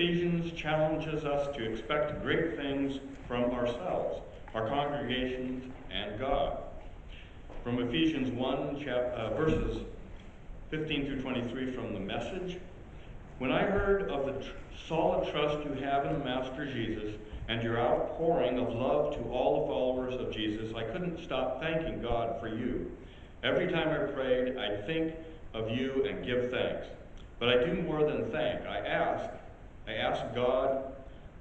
Ephesians challenges us to expect great things from ourselves, our congregations, and God. From Ephesians 1, verses 15 through 23 from the Message. When I heard of the solid trust you have in the Master Jesus and your outpouring of love to all the followers of Jesus, I couldn't stop thanking God for you. Every time I prayed, I'd think of you and give thanks. But I do more than thank. I ask God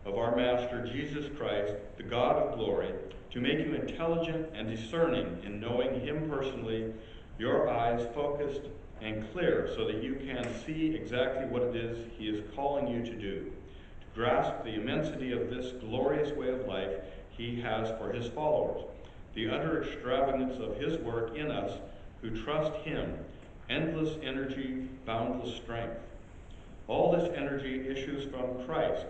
of our Master Jesus Christ, the God of glory, to make you intelligent and discerning in knowing him personally, your eyes focused and clear so that you can see exactly what it is he is calling you to do, to grasp the immensity of this glorious way of life he has for his followers, the utter extravagance of his work in us who trust him, endless energy, boundless strength. All this energy issues from Christ.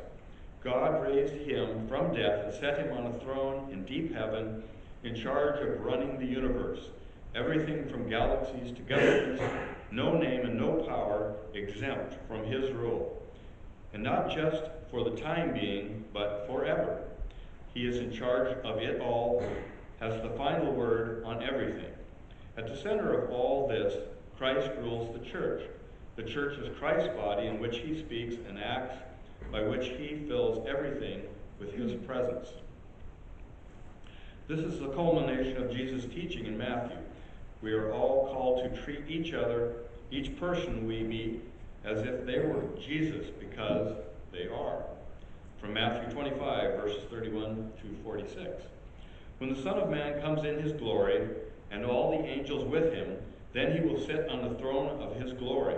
God raised him from death and set him on a throne in deep heaven in charge of running the universe, everything from galaxies to governments, no name and no power exempt from his rule. And not just for the time being, but forever. He is in charge of it all, has the final word on everything. At the center of all this, Christ rules the church. The church is Christ's body in which he speaks and acts, by which he fills everything with his presence. This is the culmination of Jesus' teaching in Matthew. We are all called to treat each other, each person we meet, as if they were Jesus, because they are. From Matthew 25, verses 31 through 46. When the Son of Man comes in his glory, and all the angels with him, then he will sit on the throne of his glory.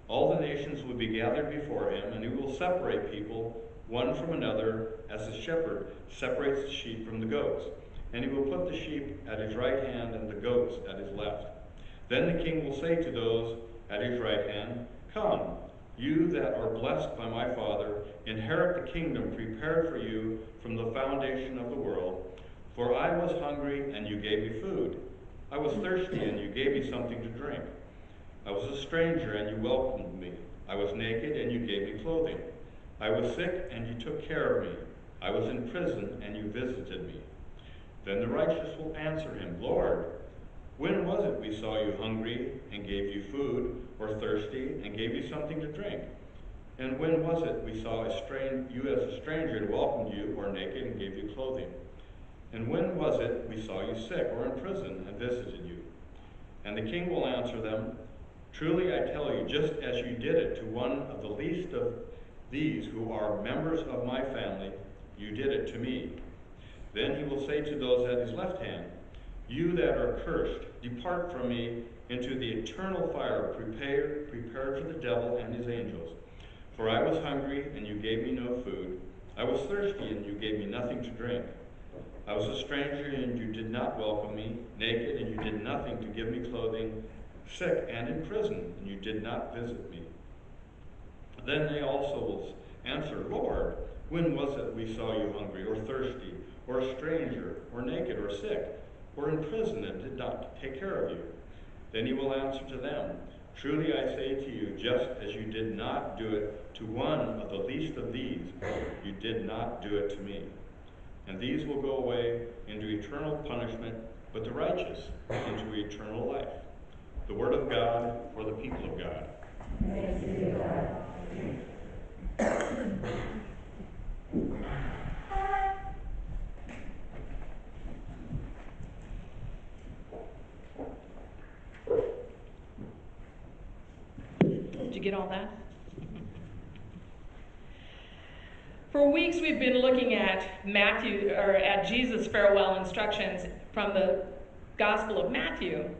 All the nations will be gathered before him, and he will separate people one from another, as a shepherd separates the sheep from the goats. And he will put the sheep at his right hand and the goats at his left. Then the king will say to those at his right hand, "Come, you that are blessed by my Father, inherit the kingdom prepared for you from the foundation of the world. For I was hungry, and you gave me food. I was thirsty, and you gave me something to drink. I was a stranger, and you welcomed me. I was naked, and you gave me clothing. I was sick, and you took care of me. I was in prison, and you visited me." Then the righteous will answer him, "Lord, when was it we saw you hungry and gave you food, or thirsty and gave you something to drink? And when was it we saw you as a stranger and welcomed you, or naked and gave you clothing? And when was it we saw you sick or in prison and visited you?" And the king will answer them, "Truly I tell you, just as you did it to one of the least of these who are members of my family, you did it to me." Then he will say to those at his left hand, "You that are cursed, depart from me into the eternal fire prepared for the devil and his angels. For I was hungry, and you gave me no food. I was thirsty, and you gave me nothing to drink. I was a stranger, and you did not welcome me, naked, and you did nothing to give me clothing, sick and in prison, and you did not visit me." Then they also will answer, "Lord, when was it we saw you hungry, or thirsty, or a stranger, or naked, or sick, or in prison, and did not take care of you?" Then he will answer to them, "Truly I say to you, just as you did not do it to one of the least of these, you did not do it to me." And these will go away into eternal punishment, but the righteous into eternal life. The word of God for the people of God. Thanks be to God. Did you get all that? For weeks we've been looking at Jesus' farewell instructions from the Gospel of Matthew.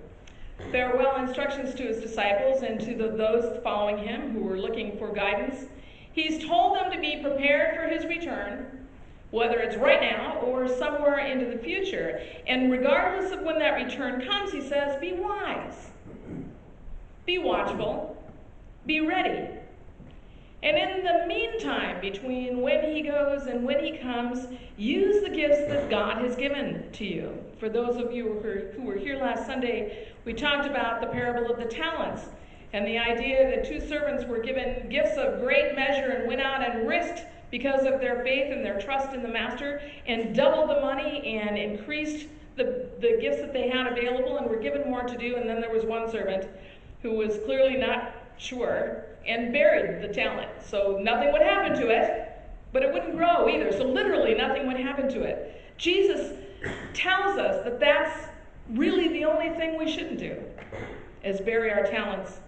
Farewell instructions to his disciples and to those following him who were looking for guidance. He's told them to be prepared for his return, whether it's right now or somewhere into the future. And regardless of when that return comes, he says, be wise, be watchful, be ready. And in the meantime, between when he goes and when he comes, use the gifts that God has given to you. For those of you who were here last Sunday, we talked about the parable of the talents. And the idea that two servants were given gifts of great measure and went out and risked because of their faith and their trust in the master, and doubled the money and increased the gifts that they had available and were given more to do. And then there was one servant who was clearly not sure and buried the talent. So nothing would happen to it, but it wouldn't grow either. So literally nothing would happen to it. Jesus tells us that that's really the only thing we shouldn't do, is bury our talents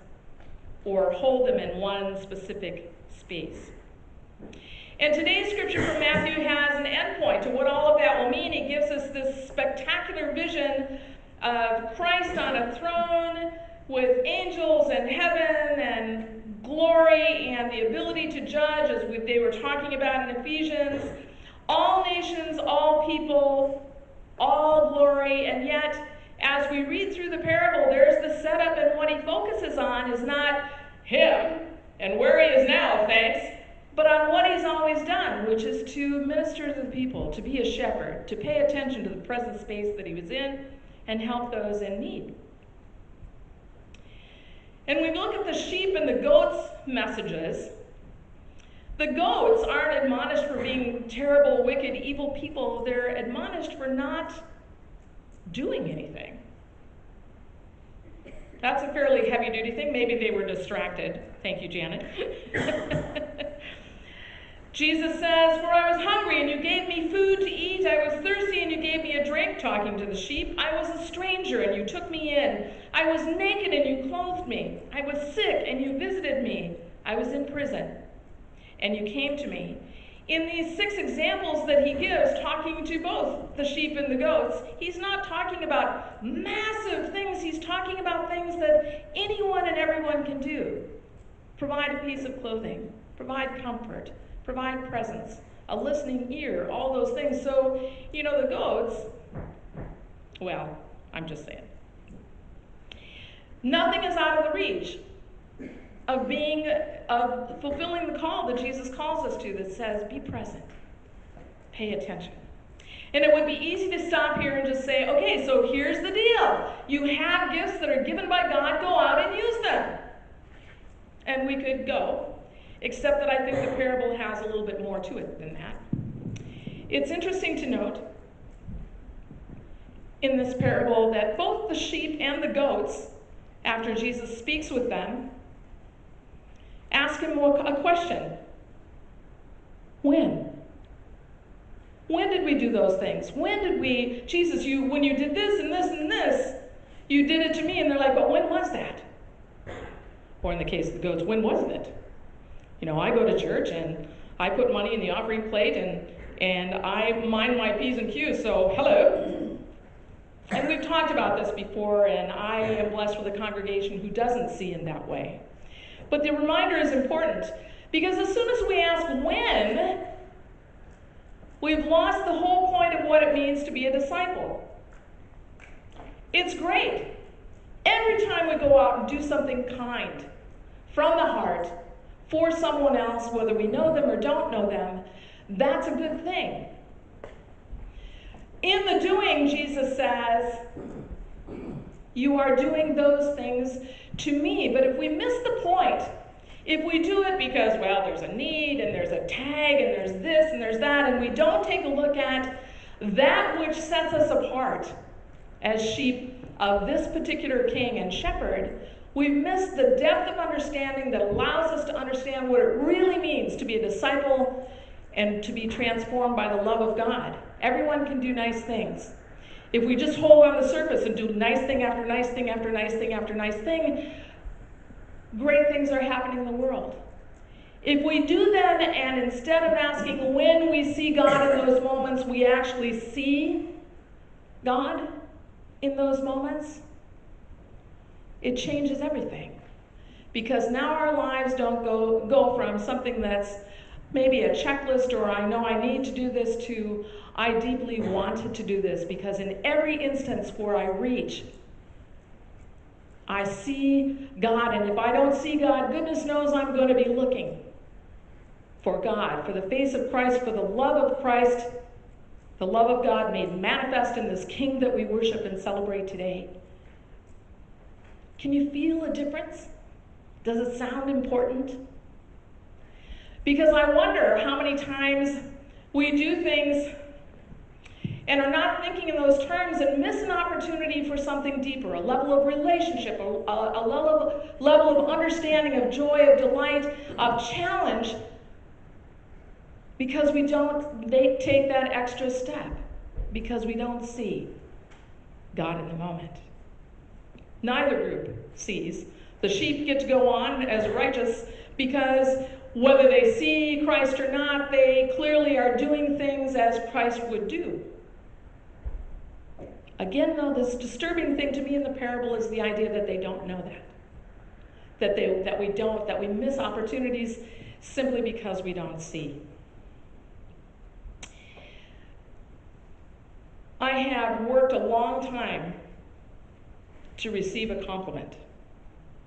or hold them in one specific space. And today's scripture from Matthew has an endpoint to what all of that will mean. It gives us this spectacular vision of Christ on a throne with angels and heaven and glory and the ability to judge, as they were talking about in Ephesians. All nations, all people, all glory. And yet, as we read through the parable, there's the setup, and what he focuses on is not him and where he is now, thanks, but on what he's always done, which is to minister to the people, to be a shepherd, to pay attention to the present space that he was in, and help those in need. And we look at the sheep and the goats messages. The goats aren't admonished for being terrible, wicked, evil people. They're admonished for not doing anything. That's a fairly heavy-duty thing. Maybe they were distracted. Thank you, Janet. Jesus says, "For I was hungry, and you gave me food to eat. I was thirsty, and you gave me a drink," talking to the sheep. "I was a stranger, and you took me in. I was naked, and you clothed me. I was sick, and you visited me. I was in prison, and you came to me." In these 6 examples that he gives, talking to both the sheep and the goats, he's not talking about massive things. He's talking about things that anyone and everyone can do. Provide a piece of clothing, provide comfort, provide presence, a listening ear, all those things. So, the goats, well, I'm just saying. Nothing is out of the reach of fulfilling the call that Jesus calls us to, that says, be present, pay attention. And it would be easy to stop here and just say, okay, so here's the deal. You have gifts that are given by God, go out and use them. And we could go, except that I think the parable has a little bit more to it than that. It's interesting to note in this parable that both the sheep and the goats, after Jesus speaks with them, ask him a question. When? When did we do those things? When did we, Jesus, when you did this and this and this, you did it to me. And they're like, but when was that? Or in the case of the goats, when wasn't it? I go to church and I put money in the offering plate and I mind my P's and Q's, so hello. And we've talked about this before, and I am blessed with a congregation who doesn't see in that way. But the reminder is important, because as soon as we ask when, we've lost the whole point of what it means to be a disciple. It's great. Every time we go out and do something kind, from the heart, for someone else, whether we know them or don't know them, that's a good thing. In the doing, Jesus says, you are doing those things to me. But if we miss the point, if we do it because, well, there's a need and there's a tag and there's this and there's that, and we don't take a look at that which sets us apart as sheep of this particular king and shepherd, we've missed the depth of understanding that allows us to understand what it really means to be a disciple and to be transformed by the love of God. Everyone can do nice things. If we just hold on the surface and do nice thing after nice thing after nice thing after nice thing, great things are happening in the world. If we do them, and instead of asking when we see God in those moments, we actually see God in those moments, it changes everything. Because now our lives don't go from something that's maybe a checklist, or I know I need to do this, to I deeply wanted to do this, because in every instance where I reach, I see God, and if I don't see God, goodness knows I'm going to be looking for God, for the face of Christ, for the love of Christ, the love of God made manifest in this King that we worship and celebrate today. Can you feel a difference? Does it sound important? Because I wonder how many times we do things and are not thinking in those terms and miss an opportunity for something deeper, a level of relationship, a level of understanding, of joy, of delight, of challenge, because we don't take that extra step, because we don't see God in the moment. Neither group sees. The sheep get to go on as righteous because whether they see Christ or not, they clearly are doing things as Christ would do. Again, though, this disturbing thing to me in the parable is the idea that they don't know that we miss opportunities simply because we don't see. I have worked a long time to receive a compliment.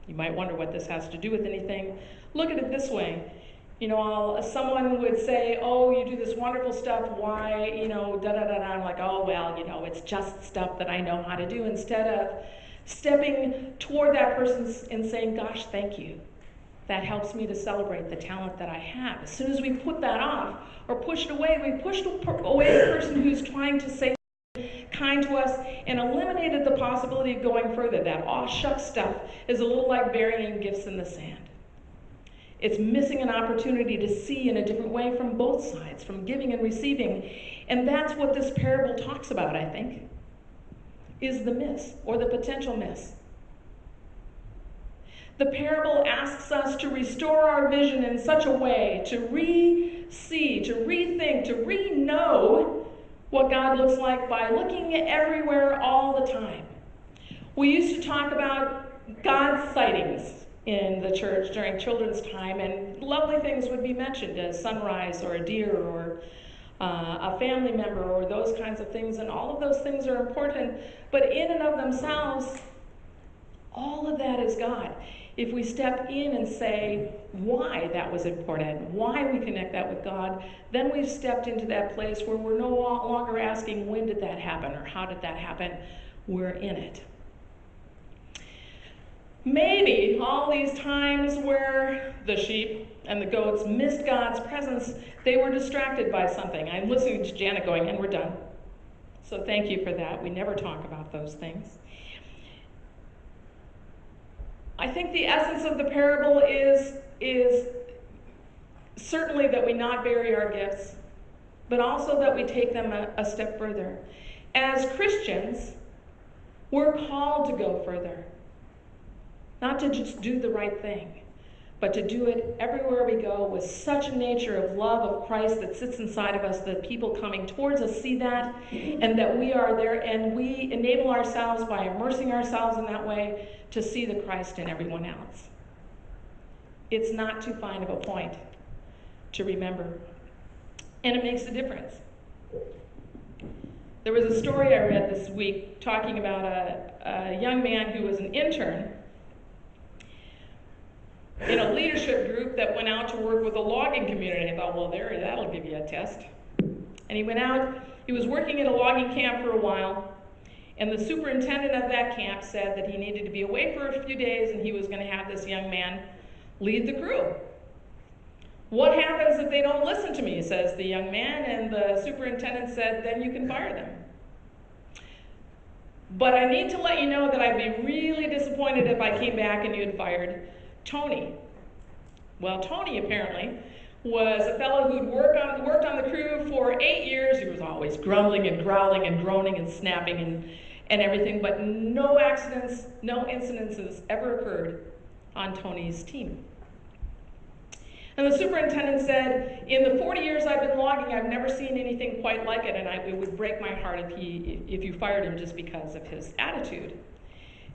You might wonder what this has to do with anything. Look at it this way. Someone would say, oh, you do this wonderful stuff, why, da-da-da-da. I'm like, oh, well, it's just stuff that I know how to do, instead of stepping toward that person and saying, gosh, thank you. That helps me to celebrate the talent that I have. As soon as we put that off or push it away, we pushed away the person who's trying to say kind to us and eliminated the possibility of going further. That aw shucks stuff is a little like burying gifts in the sand. It's missing an opportunity to see in a different way from both sides, from giving and receiving. And that's what this parable talks about, I think, is the miss, or the potential miss. The parable asks us to restore our vision in such a way, to re-see, to rethink, to re-know what God looks like by looking everywhere all the time. We used to talk about God sightings in the church during children's time, and lovely things would be mentioned, as sunrise or a deer or a family member or those kinds of things, and all of those things are important, but in and of themselves, all of that is God. If we step in and say why that was important, why we connect that with God, then we've stepped into that place where we're no longer asking when did that happen or how did that happen. We're in it. Maybe all these times where the sheep and the goats missed God's presence, they were distracted by something. I'm listening to Janet going, and we're done. So thank you for that. We never talk about those things. I think the essence of the parable is certainly that we not bury our gifts, but also that we take them a step further. As Christians, we're called to go further. Not to just do the right thing, but to do it everywhere we go with such a nature of love of Christ that sits inside of us that people coming towards us see that, and that we are there, and we enable ourselves by immersing ourselves in that way to see the Christ in everyone else. It's not too fine of a point to remember, and it makes a difference. There was a story I read this week talking about a young man who was an intern in a leadership group that went out to work with a logging community. I thought, well, that'll give you a test. And he went out, he was working at a logging camp for a while, and the superintendent of that camp said that he needed to be away for a few days and he was going to have this young man lead the crew. What happens if they don't listen to me, says the young man, and the superintendent said, then you can fire them. But I need to let you know that I'd be really disappointed if I came back and you had fired Tony. Well, Tony apparently was a fellow who'd worked on the crew for 8 years. He was always grumbling and growling and groaning and snapping and everything, but no accidents, no incidences ever occurred on Tony's team. And the superintendent said, in the 40 years I've been logging, I've never seen anything quite like it, and it would break my heart if you fired him just because of his attitude.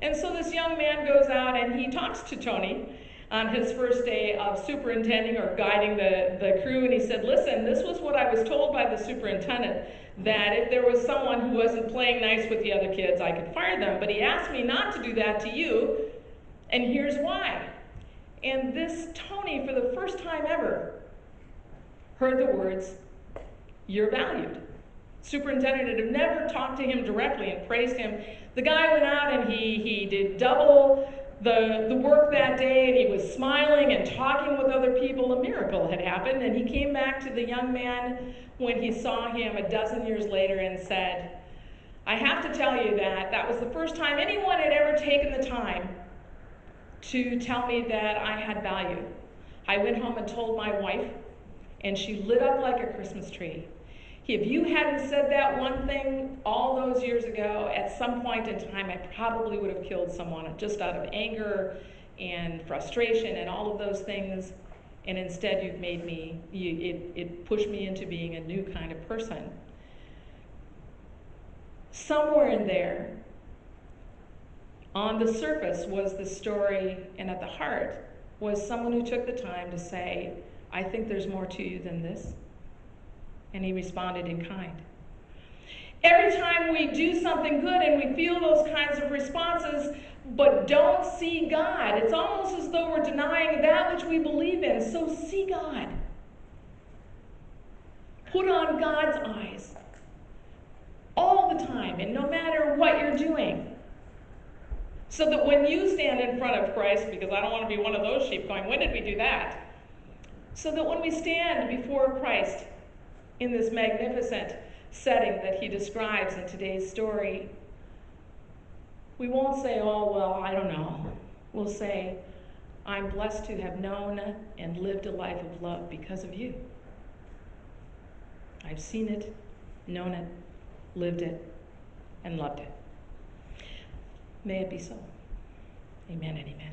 And so this young man goes out and he talks to Tony on his first day of superintending or guiding the crew, and he said, listen, this was what I was told by the superintendent, that if there was someone who wasn't playing nice with the other kids, I could fire them, but he asked me not to do that to you, and here's why. And this Tony, for the first time ever, heard the words, you're valued. Superintendent had never talked to him directly and praised him. The guy went out and he did double the work that day, and he was smiling and talking with other people. A miracle had happened, and he came back to the young man when he saw him a dozen years later and said, I have to tell you that that was the first time anyone had ever taken the time to tell me that I had value. I went home and told my wife, and she lit up like a Christmas tree. If you hadn't said that one thing all those years ago, at some point in time, I probably would have killed someone just out of anger and frustration and all of those things. And instead, you've made me, it pushed me into being a new kind of person. Somewhere in there, on the surface was the story, and at the heart was someone who took the time to say, I think there's more to you than this. And he responded in kind. Every time we do something good and we feel those kinds of responses, but don't see God, it's almost as though we're denying that which we believe in. So see God. Put on God's eyes all the time, and no matter what you're doing. So that when you stand in front of Christ, because I don't want to be one of those sheep going, when did we do that? So that when we stand before Christ in this magnificent setting that he describes in today's story, we won't say, oh, well, I don't know. We'll say, I'm blessed to have known and lived a life of love because of you. I've seen it, known it, lived it, and loved it. May it be so. Amen and amen.